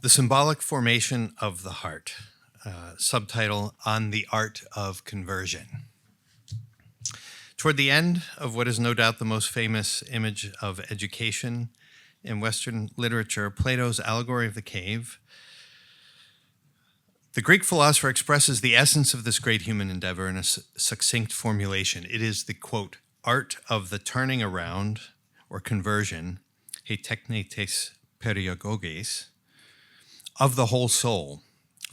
The Symbolic Formation of the Heart, subtitle, On the Art of Conversion. Toward the end of what is no doubt the most famous image of education in Western literature, Plato's allegory of the cave, the Greek philosopher expresses the essence of this great human endeavor in a succinct formulation. It is the, quote, art of the turning around or conversion, he technetes pedagogies, of the whole soul,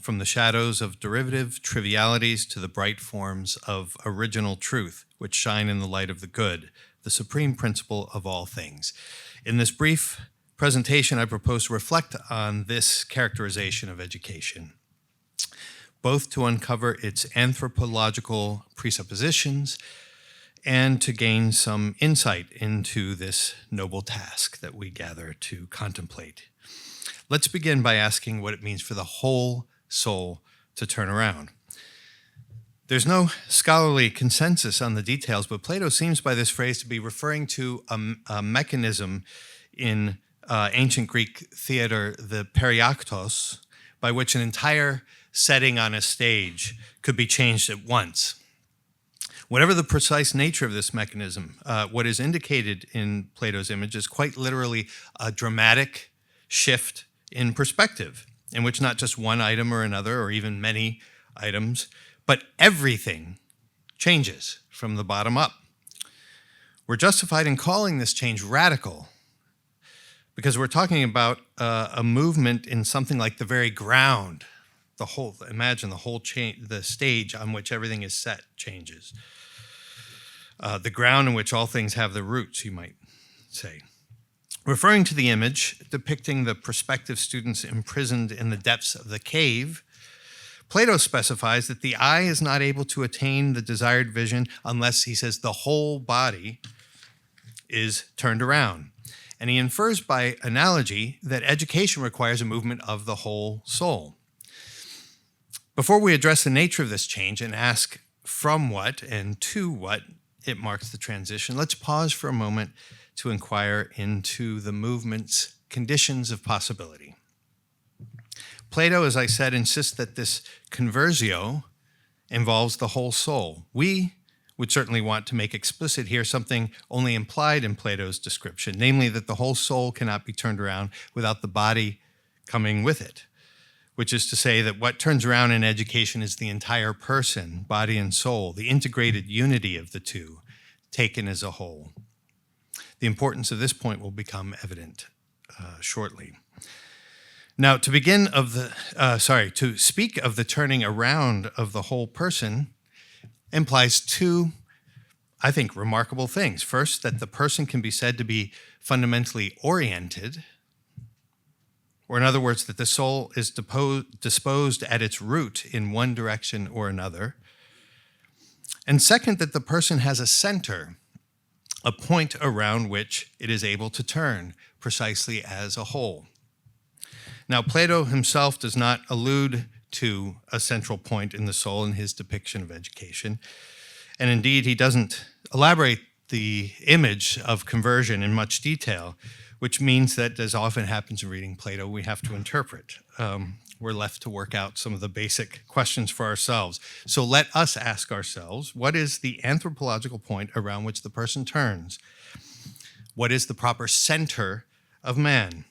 from the shadows of derivative trivialities to the bright forms of original truth, which shine in the light of the good, the supreme principle of all things. In this brief presentation, I propose to reflect on this characterization of education, both to uncover its anthropological presuppositions and to gain some insight into this noble task that we gather to contemplate. Let's begin by asking what it means for the whole soul to turn around. There's no scholarly consensus on the details, but Plato seems by this phrase to be referring to a mechanism in ancient Greek theater, the periaktos, by which an entire setting on a stage could be changed at once. Whatever the precise nature of this mechanism, what is indicated in Plato's image is quite literally a dramatic shift in perspective, in which not just one item or another, or even many items, but everything changes from the bottom up. We're justified in calling this change radical, because we're talking about a movement in something like the very ground. Imagine the whole the stage on which everything is set changes. The ground in which all things have their roots, you might say. Referring to the image depicting the prospective students imprisoned in the depths of the cave, Plato specifies that the eye is not able to attain the desired vision unless, he says, the whole body is turned around. And he infers by analogy that education requires a movement of the whole soul. Before we address the nature of this change and ask from what and to what it marks the transition, let's pause for a moment to inquire into the movement's conditions of possibility. Plato, as I said, insists that this conversio involves the whole soul. We would certainly want to make explicit here something only implied in Plato's description, namely that the whole soul cannot be turned around without the body coming with it, which is to say that what turns around in education is the entire person, body and soul, the integrated unity of the two, taken as a whole. The importance of this point will become evident shortly. Now, to speak of the turning around of the whole person implies two, I think, remarkable things. First, that the person can be said to be fundamentally oriented, or in other words, that the soul is disposed at its root in one direction or another. And second, that the person has a center, a point around which it is able to turn precisely as a whole. Now, Plato himself does not allude to a central point in the soul in his depiction of education. And indeed, he doesn't elaborate the image of conversion in much detail, which means that, as often happens in reading Plato, we have to interpret. We're left to work out some of the basic questions for ourselves. So let us ask ourselves, what is the anthropological point around which the person turns? What is the proper center of man?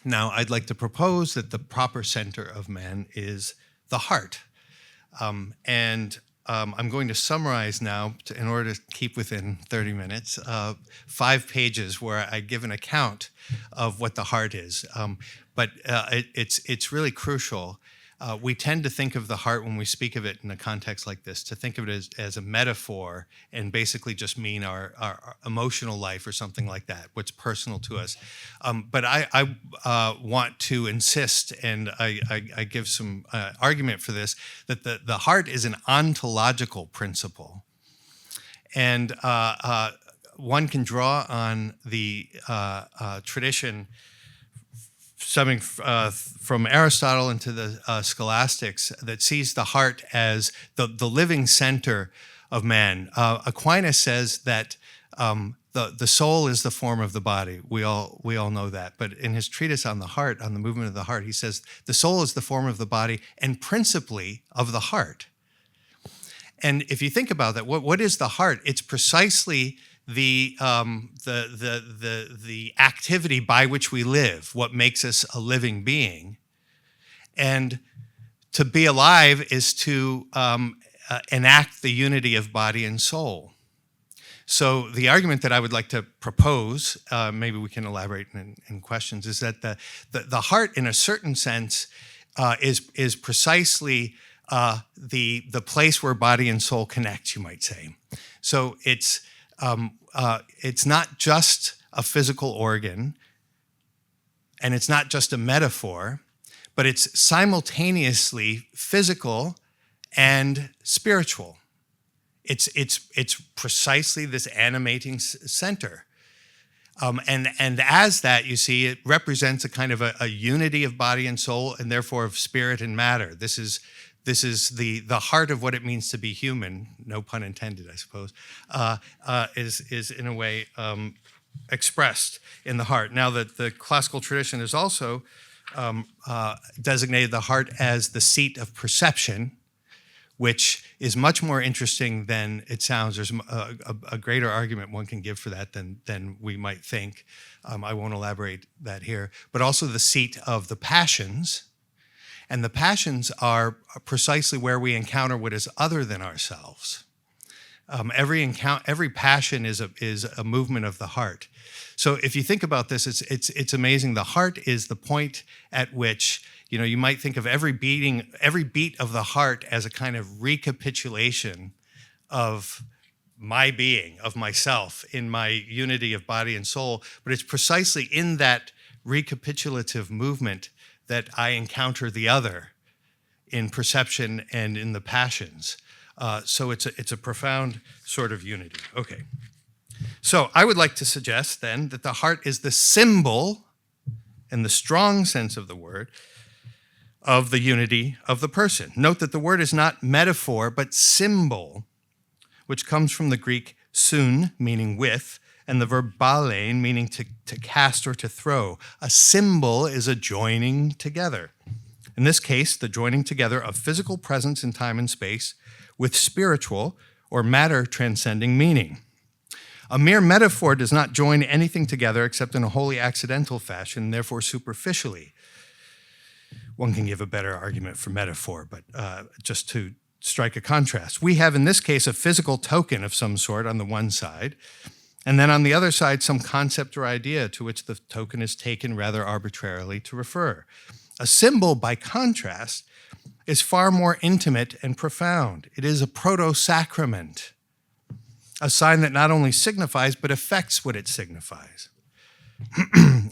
Now, I'd like to propose that the proper center of man is the heart. I'm going to summarize now, in order to keep within 30 minutes, 5 pages where I give an account of what the heart is. But it's really crucial. We tend to think of the heart, when we speak of it in a context like this, to think of it as a metaphor and basically just mean our emotional life or something like that, what's personal to us. But I want to insist, and I give some argument for this, that the heart is an ontological principle. And one can draw on the tradition stemming from Aristotle into the scholastics that sees the heart as the living center of man. Aquinas says that the the soul is the form of the body. We all know that. But in his treatise on the heart, on the movement of the heart, he says the soul is the form of the body and principally of the heart. And if you think about that, what is the heart? It's precisely the activity by which we live, what makes us a living being. And to be alive is to enact the unity of body and soul. So the argument that I would like to propose, maybe we can elaborate in questions, is that the heart, in a certain sense, is precisely the place where body and soul connect, you might say. So it's not just a physical organ, and it's not just a metaphor, but it's simultaneously physical and spiritual. It's precisely this animating center. And as that, you see, it represents a kind of a unity of body and soul, and therefore of spirit and matter. This is the heart of what it means to be human, no pun intended, I suppose, is in a way expressed in the heart. Now, the classical tradition has also designated the heart as the seat of perception, which is much more interesting than it sounds. There's a greater argument one can give for that than we might think. I won't elaborate that here. But also the seat of the passions. And the passions are precisely where we encounter what is other than ourselves. Every passion is a movement of the heart. So if you think about this, it's amazing. The heart is the point at which, you might think of every beat of the heart as a kind of recapitulation of my being, of myself, in my unity of body and soul. But it's precisely in that recapitulative movement that I encounter the other in perception and in the passions. So it's a profound sort of unity. Okay. So I would like to suggest then that the heart is the symbol, in the strong sense of the word, of the unity of the person. Note that the word is not metaphor, but symbol, which comes from the Greek sun, meaning with, and the verb balein, meaning to cast or to throw. A symbol is a joining together. In this case, the joining together of physical presence in time and space with spiritual or matter transcending meaning. A mere metaphor does not join anything together except in a wholly accidental fashion, therefore superficially. One can give a better argument for metaphor, but just to strike a contrast. We have in this case a physical token of some sort on the one side, and then on the other side some concept or idea to which the token is taken rather arbitrarily to refer. A symbol, by contrast, is far more intimate and profound. It is a proto-sacrament, a sign that not only signifies but affects what it signifies.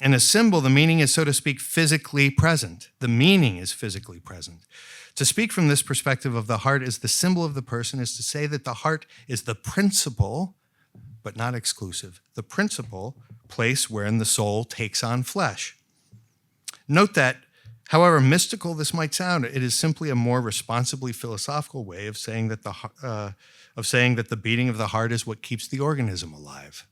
In a symbol, the meaning is, so to speak, physically present. The meaning is physically present. To speak from this perspective of the heart as the symbol of the person is to say that the heart is the principal, but not exclusive, the principal place wherein the soul takes on flesh. Note that, however mystical this might sound, it is simply a more responsibly philosophical way of saying that the beating of the heart is what keeps the organism alive.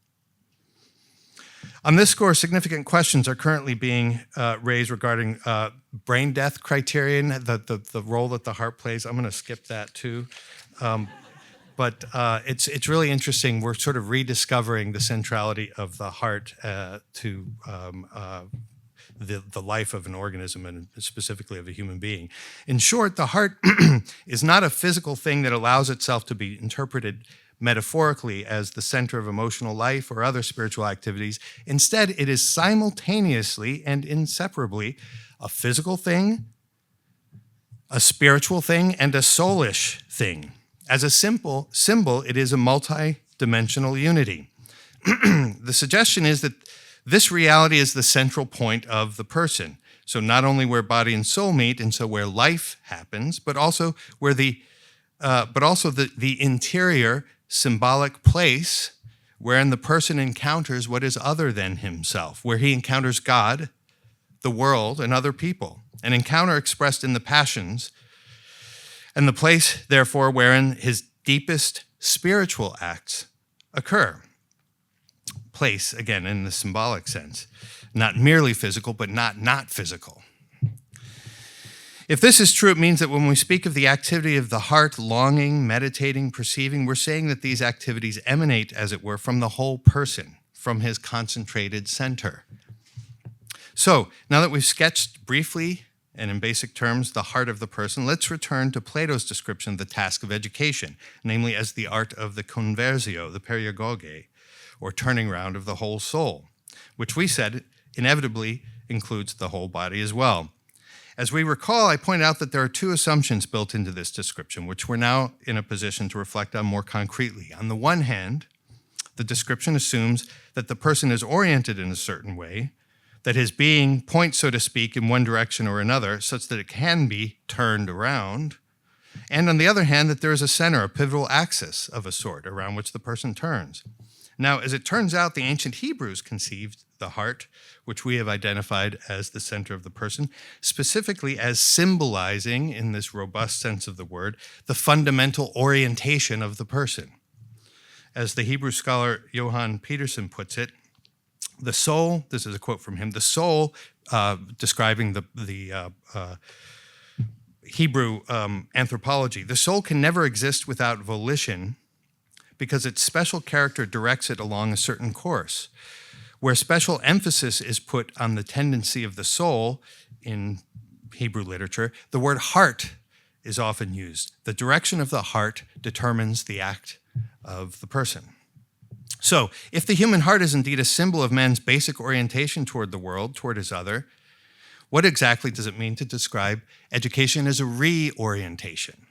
On this score, significant questions are currently being raised regarding brain death criterion, the role that the heart plays. I'm going to skip that too. But it's really interesting. We're sort of rediscovering the centrality of the heart to the life of an organism, and specifically of a human being. In short, the heart is not a physical thing that allows itself to be interpreted metaphorically as the center of emotional life or other spiritual activities. Instead, it is simultaneously and inseparably a physical thing, a spiritual thing, and a soulish thing. As a simple symbol, it is a multi-dimensional unity. The suggestion is that this reality is the central point of the person. So not only where body and soul meet, and so where life happens, but also where the interior symbolic place wherein the person encounters what is other than himself, where he encounters God, the world, and other people. An encounter expressed in the passions, and the place, therefore, wherein his deepest spiritual acts occur. place, again, in the symbolic sense. Not merely physical, but not physical. If this is true, it means that when we speak of the activity of the heart, longing, meditating, perceiving, we're saying that these activities emanate, as it were, from the whole person, from his concentrated center. So, now that we've sketched briefly and in basic terms the heart of the person, let's return to Plato's description of the task of education, namely as the art of the conversio, the pedagogy, or turning round of the whole soul, which we said inevitably includes the whole body as well. As we recall, I pointed out that there are two assumptions built into this description, which we're now in a position to reflect on more concretely. On the one hand, the description assumes that the person is oriented in a certain way, that his being points, so to speak, in one direction or another, such that it can be turned around. And on the other hand, that there is a center, a pivotal axis of a sort, around which the person turns. Now, as it turns out, the ancient Hebrews conceived the heart, which we have identified as the center of the person, specifically as symbolizing, in this robust sense of the word, the fundamental orientation of the person. As the Hebrew scholar Johann Peterson puts it, the soul, this is a quote from him, the soul, describing the Hebrew anthropology, the soul can never exist without volition because its special character directs it along a certain course. Where special emphasis is put on the tendency of the soul in Hebrew literature, the word heart is often used. The direction of the heart determines the act of the person. So, if the human heart is indeed a symbol of man's basic orientation toward the world, toward his other, what exactly does it mean to describe education as a reorientation?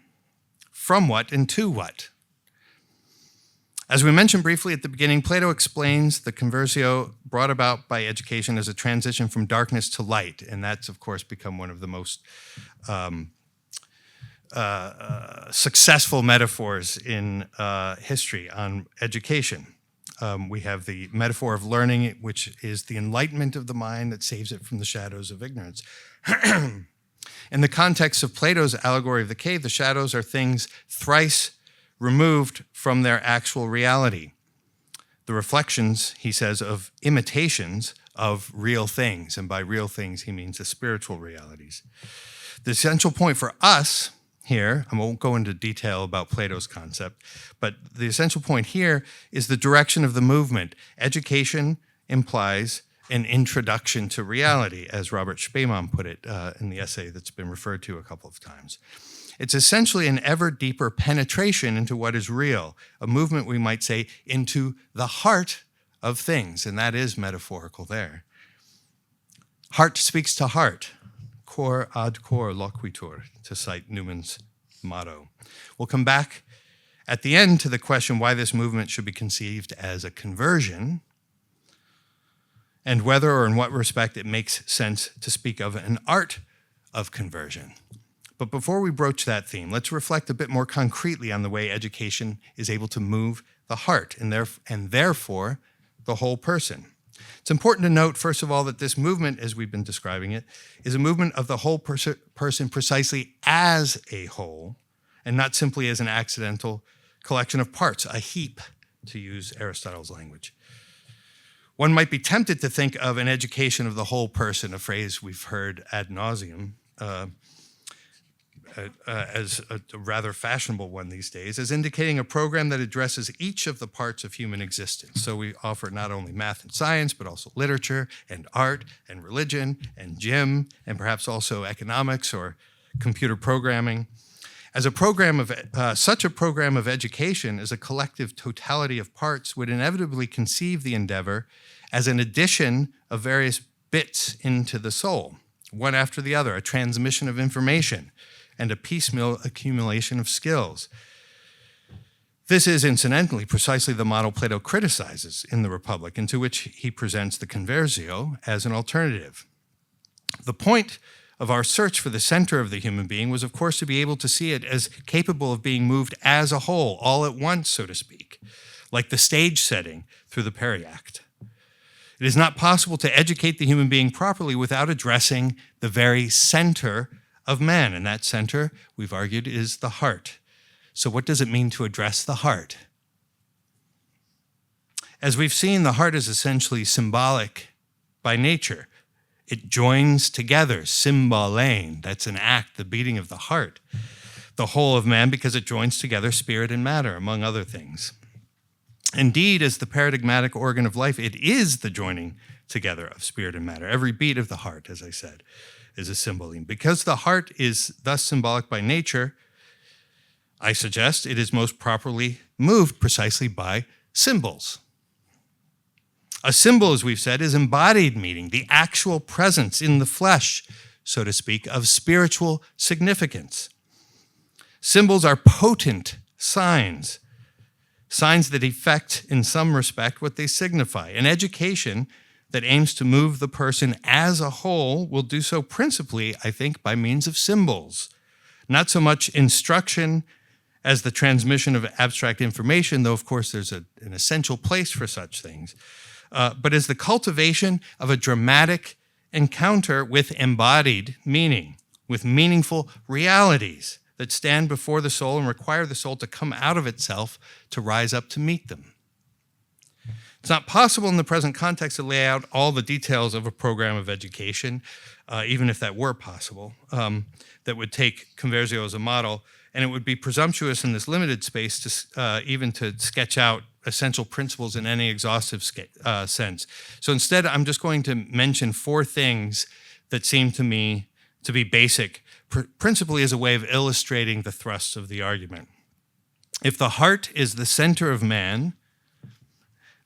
From what and to what? As we mentioned briefly at the beginning, Plato explains the conversio brought about by education as a transition from darkness to light, and that's, of course, become one of the most successful metaphors in history on education. We have the metaphor of learning, which is the enlightenment of the mind that saves it from the shadows of ignorance. In the context of Plato's allegory of the cave, the shadows are things thrice removed from their actual reality. The reflections, he says, of imitations of real things, and by real things he means the spiritual realities. The essential point for us here, I won't go into detail about Plato's concept, but the essential point here is the direction of the movement. Education implies an introduction to reality, as Robert Spaemann put it in the essay that's been referred to a couple of times. It's essentially an ever deeper penetration into what is real, a movement, we might say, into the heart of things, and that is metaphorical there. Heart speaks to heart, cor ad cor loquitur, to cite Newman's motto. We'll come back at the end to the question why this movement should be conceived as a conversion, and whether or in what respect it makes sense to speak of an art of conversion. But before we broach that theme, let's reflect a bit more concretely on the way education is able to move the heart and therefore the whole person. It's important to note, first of all, that this movement, as we've been describing it, is a movement of the whole person precisely as a whole, and not simply as an accidental collection of parts, a heap, to use Aristotle's language. One might be tempted to think of an education of the whole person, a phrase we've heard ad nauseum, as a rather fashionable one these days, as indicating a program that addresses each of the parts of human existence. So we offer not only math and science, but also literature and art and religion and gym, and perhaps also economics or computer programming. As a program of such a program of education as a collective totality of parts would inevitably conceive the endeavor as an addition of various bits into the soul, one after the other, a transmission of information, and a piecemeal accumulation of skills. This is, incidentally, precisely the model Plato criticizes in the Republic, into which he presents the conversio as an alternative. The point of our search for the center of the human being was, of course, to be able to see it as capable of being moved as a whole, all at once, so to speak, like the stage setting through the periact. It is not possible to educate the human being properly without addressing the very center of man, and that center, we've argued, is the heart. So what does it mean to address the heart? As we've seen, the heart is essentially symbolic by nature. It joins together, symbolain, that's an act, the beating of the heart, the whole of man, because it joins together spirit and matter, among other things. Indeed, as the paradigmatic organ of life, it is the joining together of spirit and matter. Every beat of the heart, as I said, is a symboline. Because the heart is thus symbolic by nature, I suggest it is most properly moved precisely by symbols. A symbol, as we've said, is embodied meaning, the actual presence in the flesh, so to speak, of spiritual significance. Symbols are potent signs, signs that effect, in some respect, what they signify. An education that aims to move the person as a whole will do so principally, I think, by means of symbols. Not so much instruction as the transmission of abstract information, though, of course, there's an essential place for such things, but as the cultivation of a dramatic encounter with embodied meaning, with meaningful realities that stand before the soul and require the soul to come out of itself to rise up to meet them. It's not possible in the present context to lay out all the details of a program of education, even if that were possible, that would take Conversio as a model, and it would be presumptuous in this limited space to even to sketch out essential principles in any exhaustive sense. So instead, I'm just going to mention 4 things that seem to me to be basic, principally as a way of illustrating the thrust of the argument. If the heart is the center of man,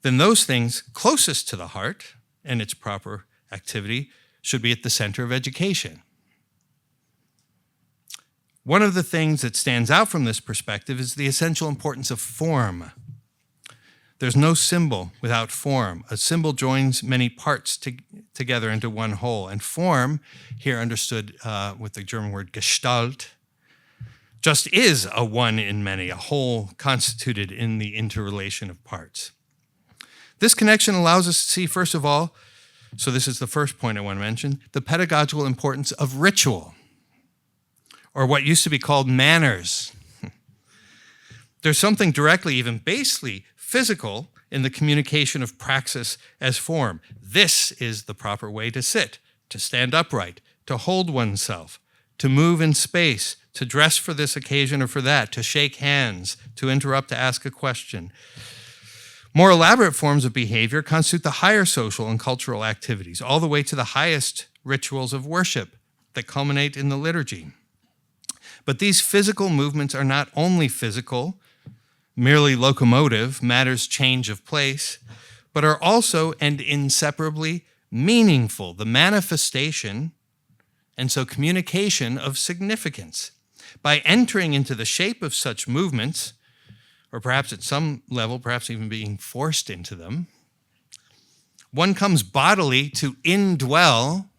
then those things closest to the heart and its proper activity should be at the center of education. One of the things that stands out from this perspective is the essential importance of form. There's no symbol without form. A symbol joins many parts together into one whole. And form, here understood with the German word Gestalt, just is a one in many, a whole constituted in the interrelation of parts. This connection allows us to see, first of all, so this is the first point I want to mention, the pedagogical importance of ritual, or what used to be called manners. There's something directly, even basely, physical in the communication of praxis as form. This is the proper way to sit, to stand upright, to hold oneself, to move in space, to dress for this occasion or for that, to shake hands, to interrupt, to ask a question. More elaborate forms of behavior constitute the higher social and cultural activities, all the way to the highest rituals of worship that culminate in the liturgy. But these physical movements are not only physical, merely locomotive, matters change of place, but are also and inseparably meaningful, the manifestation and so communication of significance. By entering into the shape of such movements, or perhaps at some level, perhaps even being forced into them, one comes bodily to indwell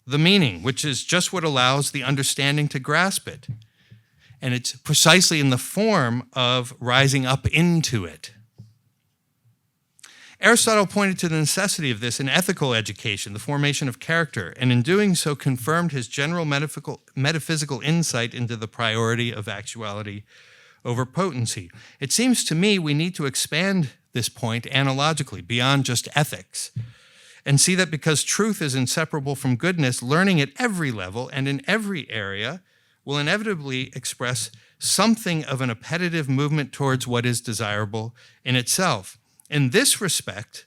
the meaning, which is just what allows the understanding to grasp it. And it's precisely in the form of rising up into it. Aristotle pointed to the necessity of this in ethical education, the formation of character, and in doing so confirmed his general metaphysical insight into the priority of actuality over potency. It seems to me we need to expand this point analogically beyond just ethics and see that because truth is inseparable from goodness, learning at every level and in every area will inevitably express something of an appetitive movement towards what is desirable in itself. In this respect,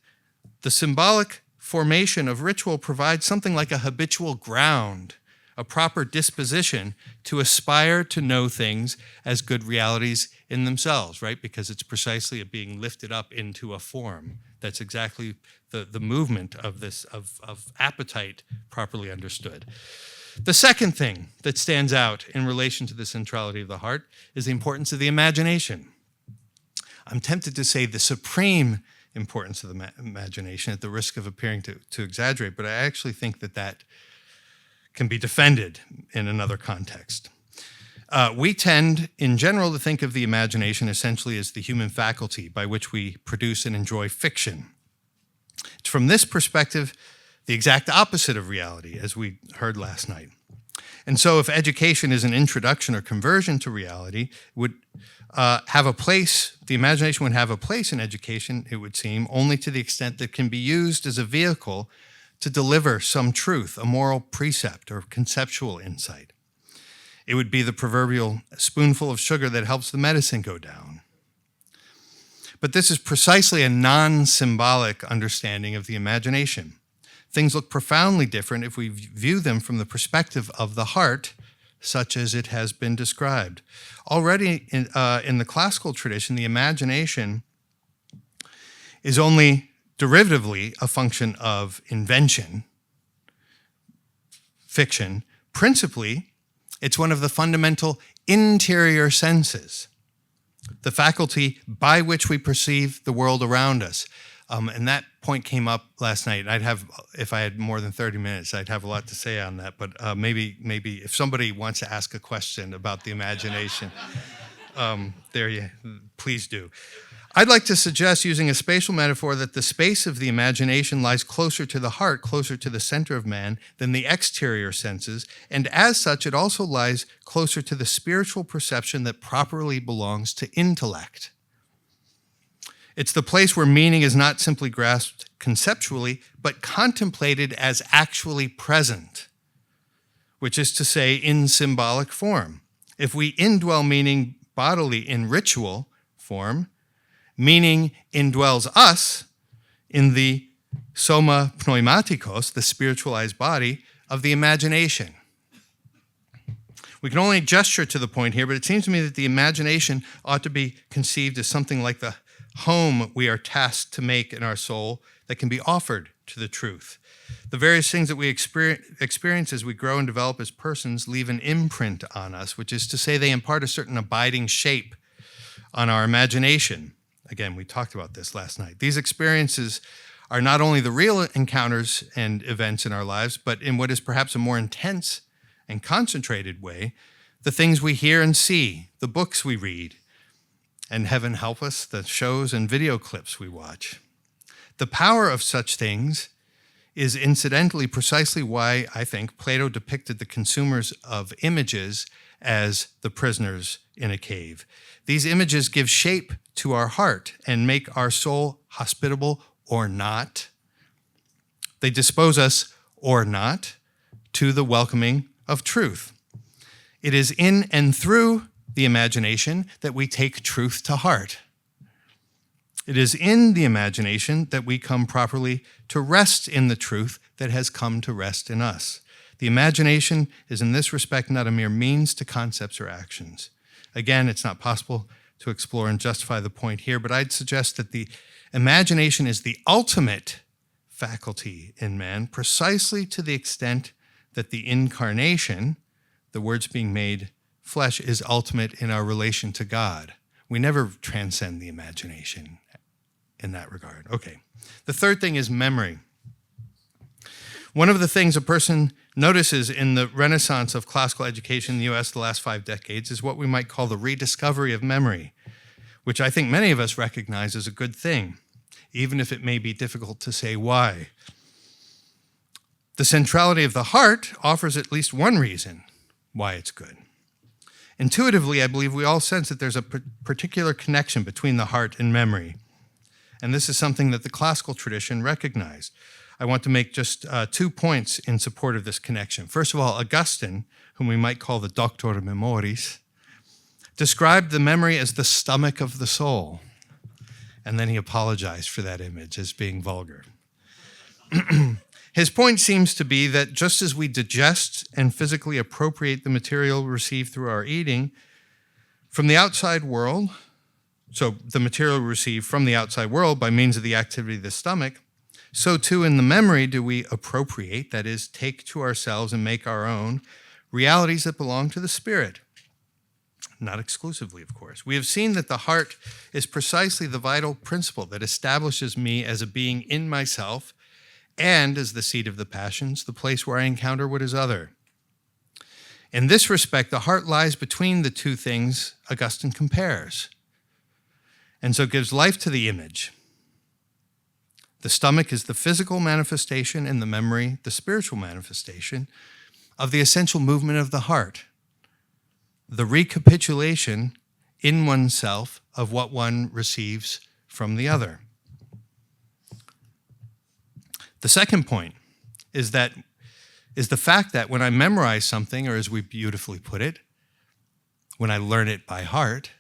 the symbolic formation of ritual provides something like a habitual ground, a proper disposition to aspire to know things as good realities in themselves, right? Because it's precisely a being lifted up into a form. That's exactly the movement of this, of appetite properly understood. The second thing that stands out in relation to the centrality of the heart is the importance of the imagination. I'm tempted to say the supreme importance of the imagination at the risk of appearing to exaggerate, but I actually think that can be defended in another context. We tend, in general, to think of the imagination essentially as the human faculty by which we produce and enjoy fiction. It's from this perspective the exact opposite of reality, as we heard last night. And so if education is an introduction or conversion to reality, it would have a place, the imagination would have a place in education, it would seem, only to the extent that it can be used as a vehicle to deliver some truth, a moral precept or conceptual insight. It would be the proverbial spoonful of sugar that helps the medicine go down. But this is precisely a non-symbolic understanding of the imagination. Things look profoundly different if we view them from the perspective of the heart, such as it has been described. Already in the classical tradition, the imagination is only derivatively a function of invention, fiction. Principally, it's one of the fundamental interior senses, the faculty by which we perceive the world around us. And that point came up last night. If I had more than 30 minutes, I'd have a lot to say on that. But maybe if somebody wants to ask a question about the imagination, please do. I'd like to suggest, using a spatial metaphor, that the space of the imagination lies closer to the heart, closer to the center of man, than the exterior senses, and as such, it also lies closer to the spiritual perception that properly belongs to intellect. It's the place where meaning is not simply grasped conceptually, but contemplated as actually present, which is to say, in symbolic form. If we indwell meaning bodily in ritual form, meaning indwells us in the soma pneumatikos, the spiritualized body of the imagination. We can only gesture to the point here, but it seems to me that the imagination ought to be conceived as something like the home we are tasked to make in our soul that can be offered to the truth. The various things that we experience as we grow and develop as persons leave an imprint on us, which is to say they impart a certain abiding shape on our imagination. Again, we talked about this last night. These experiences are not only the real encounters and events in our lives, but in what is perhaps a more intense and concentrated way, the things we hear and see, the books we read, and heaven help us, the shows and video clips we watch. The power of such things is incidentally precisely why I think Plato depicted the consumers of images as the prisoners in a cave. These images give shape to our heart and make our soul hospitable or not. They dispose us or not to the welcoming of truth. It is in and through the imagination that we take truth to heart. It is in the imagination that we come properly to rest in the truth that has come to rest in us. The imagination is in this respect not a mere means to concepts or actions. Again, it's not possible to explore and justify the point here, but I'd suggest that the imagination is the ultimate faculty in man, precisely to the extent that the incarnation, the words being made flesh, is ultimate in our relation to God. We never transcend the imagination in that regard. Okay. The third thing is memory. One of the things a person notices in the renaissance of classical education in the U.S. the last 5 decades is what we might call the rediscovery of memory, which I think many of us recognize as a good thing, even if it may be difficult to say why. The centrality of the heart offers at least one reason why it's good. Intuitively, I believe we all sense that there's a particular connection between the heart and memory, and this is something that the classical tradition recognized. I want to make just 2 points in support of this connection. First of all, Augustine, whom we might call the Doctor Memoris, described the memory as the stomach of the soul, and then he apologized for that image as being vulgar. His point seems to be that just as we digest and physically appropriate the material received through our eating from the outside world, so the material we receive from the outside world by means of the activity of the stomach, so too in the memory do we appropriate, that is, take to ourselves and make our own, realities that belong to the spirit. Not exclusively, of course. We have seen that the heart is precisely the vital principle that establishes me as a being in myself and as the seat of the passions, the place where I encounter what is other. In this respect, the heart lies between the two things Augustine compares, and so gives life to the image. The stomach is the physical manifestation and the memory, the spiritual manifestation of the essential movement of the heart, the recapitulation in oneself of what one receives from the other. The second point is the fact that when I memorize something, or as we beautifully put it, when I learn it by heart,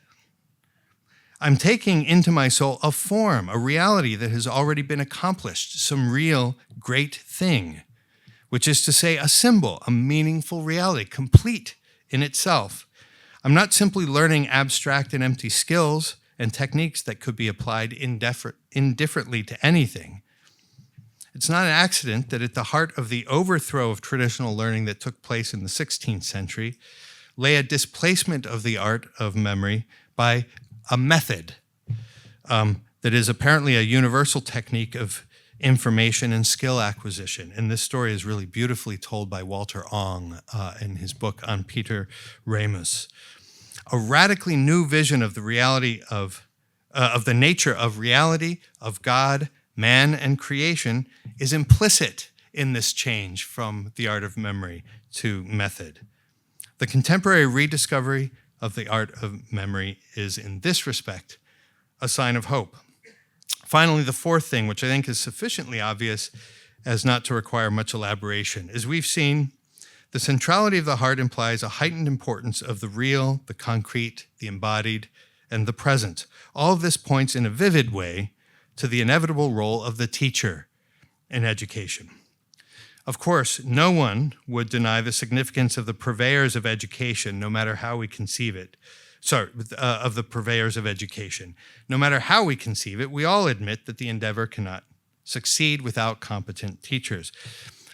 I'm taking into my soul a form, a reality that has already been accomplished, some real great thing, which is to say a symbol, a meaningful reality, complete in itself. I'm not simply learning abstract and empty skills and techniques that could be applied indifferently to anything. It's not an accident that at the heart of the overthrow of traditional learning that took place in the 16th century lay a displacement of the art of memory by a method that is apparently a universal technique of information and skill acquisition. And this story is really beautifully told by Walter Ong in his book on Peter Ramus. A radically new vision of the reality of the nature of reality, of God, man, and creation is implicit in this change from the art of memory to method. The contemporary rediscovery of the art of memory is, in this respect, a sign of hope. Finally, the fourth thing, which I think is sufficiently obvious as not to require much elaboration. As we've seen, the centrality of the heart implies a heightened importance of the real, the concrete, the embodied, and the present. All of this points in a vivid way to the inevitable role of the teacher in education. Of course, no one would deny the significance of the purveyors of education, no matter how we conceive it. Of the purveyors of education. No matter how we conceive it, we all admit that the endeavor cannot succeed without competent teachers.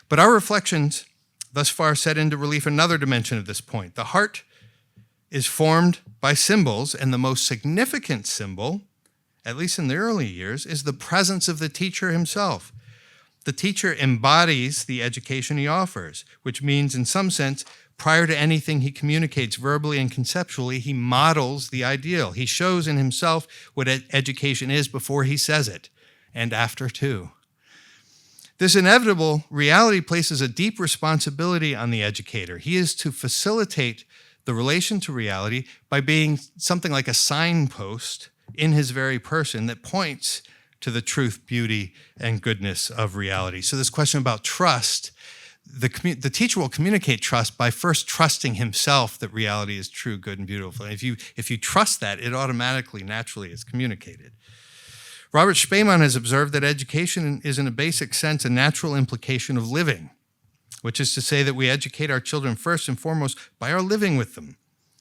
But our reflections thus far set into relief another dimension of this point. The heart is formed by symbols, and the most significant symbol, at least in the early years, is the presence of the teacher himself. The teacher embodies the education he offers, which means, in some sense, prior to anything he communicates verbally and conceptually, he models the ideal. He shows in himself what education is before he says it, and after too. This inevitable reality places a deep responsibility on the educator. He is to facilitate the relation to reality by being something like a signpost in his very person that points to the truth, beauty, and goodness of reality. So this question about trust, the teacher will communicate trust by first trusting himself that reality is true, good, and beautiful. And if you trust that, it automatically, naturally is communicated. Robert Spaemann has observed that education is, in a basic sense, a natural implication of living, which is to say that we educate our children first and foremost by our living with them,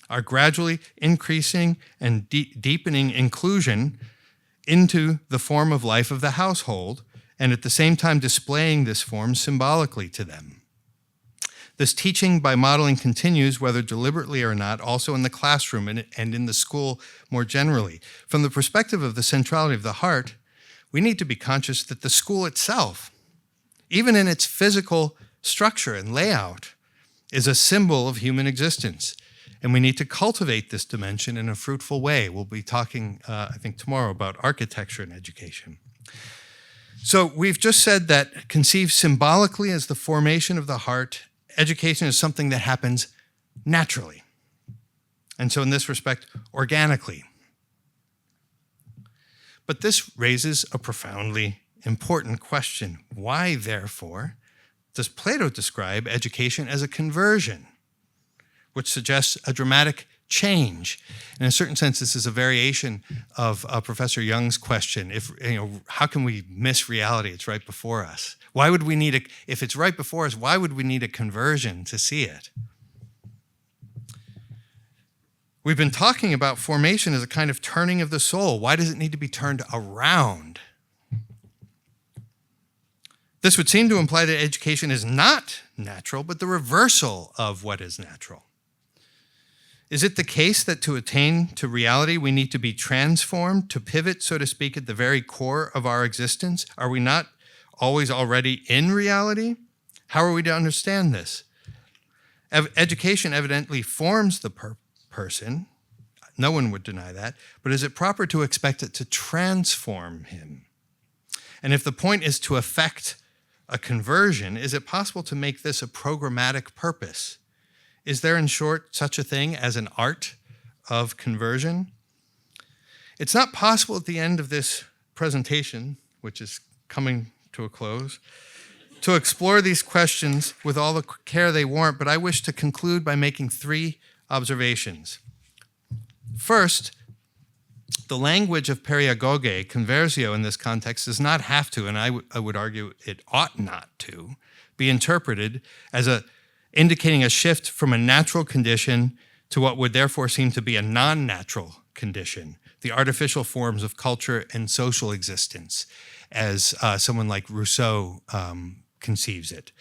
our gradually increasing and deepening inclusion into the form of life of the household, and at the same time displaying this form symbolically to them. This teaching by modeling continues, whether deliberately or not, also in the classroom and in the school more generally. From the perspective of the centrality of the heart, we need to be conscious that the school itself, even in its physical structure and layout, is a symbol of human existence. And we need to cultivate this dimension in a fruitful way. We'll be talking, I think, tomorrow about architecture and education. So we've just said that conceived symbolically as the formation of the heart, education is something that happens naturally. And so in this respect, organically. But this raises a profoundly important question. Why, therefore, does Plato describe education as a conversion, which suggests a dramatic change? In a certain sense, this is a variation of Professor Young's question. How can we miss reality? It's right before us. Why would we need if it's right before us, why would we need a conversion to see it? We've been talking about formation as a kind of turning of the soul. Why does it need to be turned around? This would seem to imply that education is not natural, but the reversal of what is natural. Is it the case that to attain to reality, we need to be transformed, to pivot, so to speak, at the very core of our existence? Are we not always already in reality? How are we to understand this? Education evidently forms the person. No one would deny that. But is it proper to expect it to transform him? And if the point is to affect a conversion, is it possible to make this a programmatic purpose? Is there, in short, such a thing as an art of conversion? It's not possible at the end of this presentation, which is coming to a close, to explore these questions with all the care they warrant, but I wish to conclude by making 3 observations. First, the language of pedagogy, conversio in this context, does not have to, and I would argue it ought not to, be interpreted as indicating a shift from a natural condition to what would therefore seem to be a non-natural condition, the artificial forms of culture and social existence, as someone like Rousseau conceives it.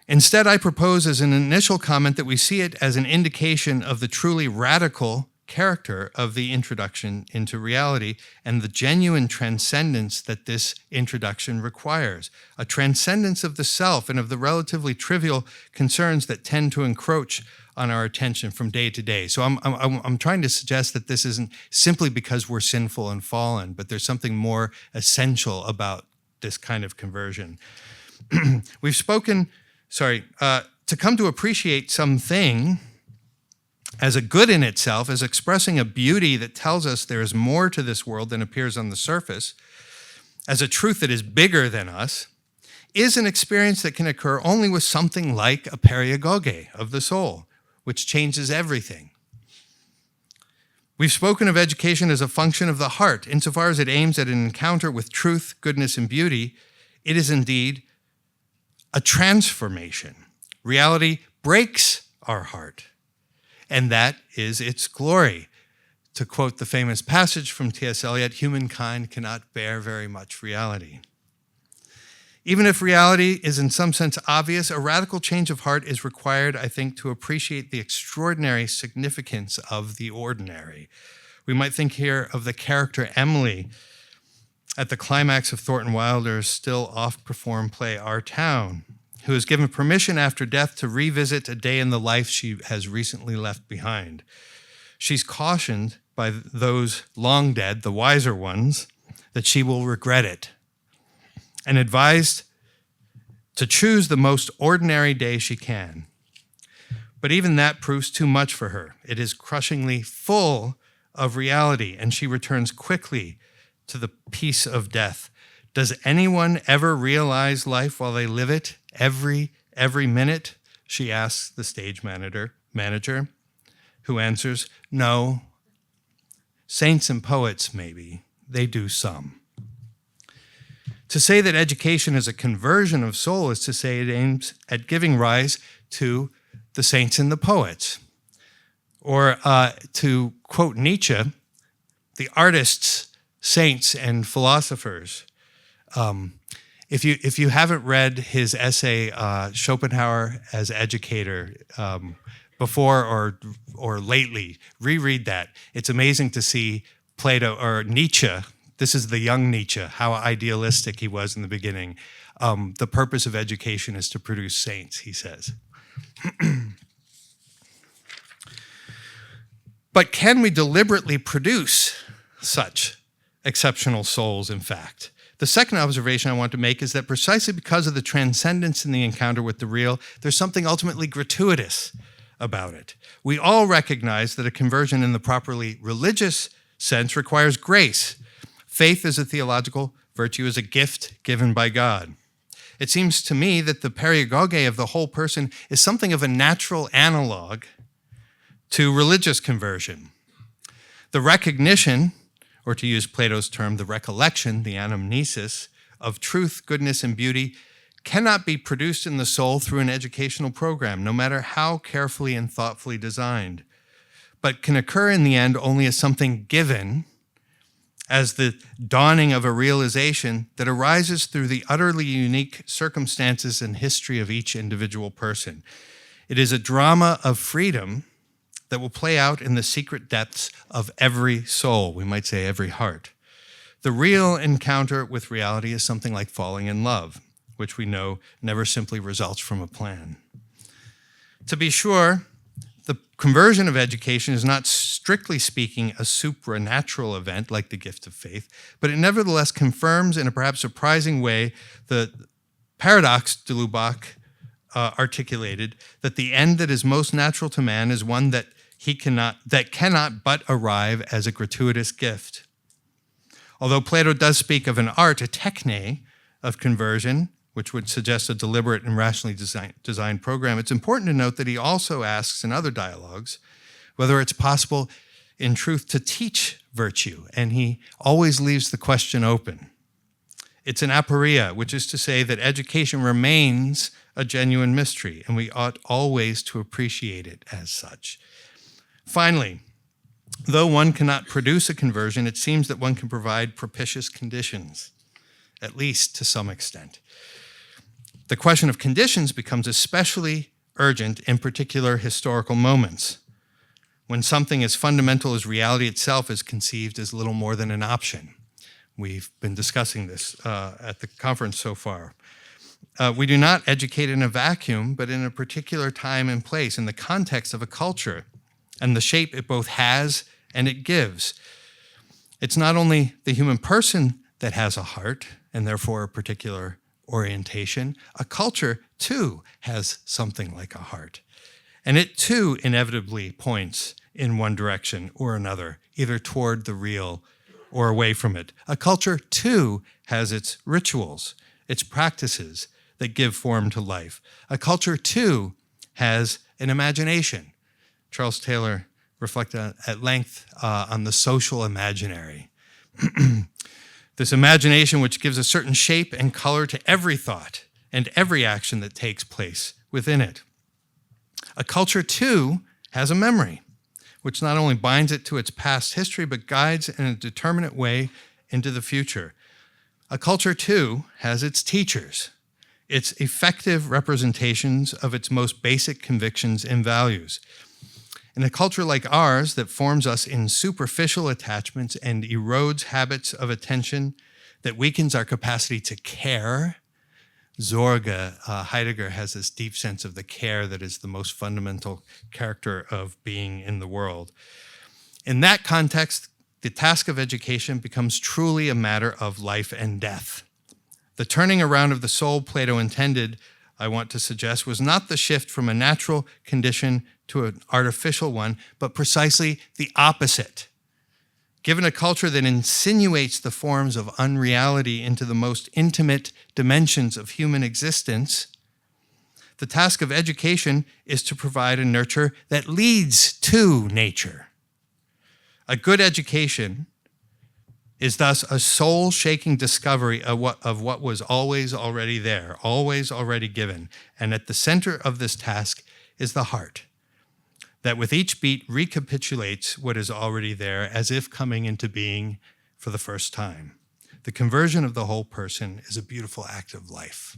Instead, I propose as an initial comment that we see it as an indication of the truly radical character of the introduction into reality and the genuine transcendence that this introduction requires, a transcendence of the self and of the relatively trivial concerns that tend to encroach on our attention from day to day. So I'm trying to suggest that this isn't simply because we're sinful and fallen, but there's something more essential about this kind of conversion. We've spoken, to come to appreciate something as a good in itself, as expressing a beauty that tells us there is more to this world than appears on the surface, as a truth that is bigger than us, is an experience that can occur only with something like a pedagogy of the soul, which changes everything. We've spoken of education as a function of the heart. Insofar as it aims at an encounter with truth, goodness, and beauty, it is indeed a transformation. Reality breaks our heart, and that is its glory. To quote the famous passage from T.S. Eliot, humankind cannot bear very much reality. Even if reality is in some sense obvious, a radical change of heart is required, I think, to appreciate the extraordinary significance of the ordinary. We might think here of the character Emily at the climax of Thornton Wilder's still oft-performed play, Our Town, who is given permission after death to revisit a day in the life she has recently left behind. She's cautioned by those long dead, the wiser ones, that she will regret it, and advised to choose the most ordinary day she can. But even that proves too much for her. It is crushingly full of reality, and she returns quickly to the peace of death. Does anyone ever realize life while they live it, every minute? She asks the stage manager, who answers, no. Saints and poets, maybe, they do some. To say that education is a conversion of soul is to say it aims at giving rise to the saints and the poets. Or to quote Nietzsche, the artists, saints, and philosophers. If you haven't read his essay, Schopenhauer as Educator, before or lately, reread that. It's amazing to see Plato or Nietzsche. This is the young Nietzsche, how idealistic he was in the beginning. The purpose of education is to produce saints, he says. But can we deliberately produce such exceptional souls, in fact? The second observation I want to make is that precisely because of the transcendence in the encounter with the real, there's something ultimately gratuitous about it. We all recognize that a conversion in the properly religious sense requires grace. Faith is a theological virtue, is a gift given by God. It seems to me that the pedagogy of the whole person is something of a natural analog to religious conversion. The recognition, or to use Plato's term, the recollection, the anamnesis of truth, goodness, and beauty cannot be produced in the soul through an educational program, no matter how carefully and thoughtfully designed, but can occur in the end only as something given, as the dawning of a realization that arises through the utterly unique circumstances and history of each individual person. It is a drama of freedom that will play out in the secret depths of every soul, we might say every heart. The real encounter with reality is something like falling in love, which we know never simply results from a plan. To be sure, the conversion of education is not strictly speaking, a supranatural event like the gift of faith, but it nevertheless confirms in a perhaps surprising way the paradox de Lubac articulated, that the end that is most natural to man is one that cannot but arrive as a gratuitous gift. Although Plato does speak of an art, a techne, of conversion, which would suggest a deliberate and rationally designed program, it's important to note that he also asks in other dialogues whether it's possible in truth to teach virtue, and he always leaves the question open. It's an aporia, which is to say that education remains a genuine mystery, and we ought always to appreciate it as such. Finally, though one cannot produce a conversion, it seems that one can provide propitious conditions, at least to some extent. The question of conditions becomes especially urgent in particular historical moments, when something as fundamental as reality itself is conceived as little more than an option. We've been discussing this at the conference so far. We do not educate in a vacuum, but in a particular time and place, in the context of a culture, and the shape it both has and it gives. It's not only the human person that has a heart, and therefore a particular orientation. A culture, too, has something like a heart. And it, too, inevitably points in one direction or another, either toward the real or away from it. A culture, too, has its rituals, its practices that give form to life. A culture, too, has an imagination. Charles Taylor reflected at length on the social imaginary. This imagination which gives a certain shape and color to every thought and every action that takes place within it. A culture, too, has a memory, which not only binds it to its past history, but guides in a determinate way into the future. A culture, too, has its teachers, its effective representations of its most basic convictions and values. In a culture like ours that forms us in superficial attachments and erodes habits of attention, that weakens our capacity to care, Sorge, Heidegger has this deep sense of the care that is the most fundamental character of being in the world. In that context, the task of education becomes truly a matter of life and death. The turning around of the soul Plato intended, I want to suggest, was not the shift from a natural condition to an artificial one, but precisely the opposite. Given a culture that insinuates the forms of unreality into the most intimate dimensions of human existence, the task of education is to provide a nurture that leads to nature. A good education is thus a soul-shaking discovery of what was always already there, always already given. And at the center of this task is the heart, that with each beat recapitulates what is already there as if coming into being for the first time. The conversion of the whole person is a beautiful act of life.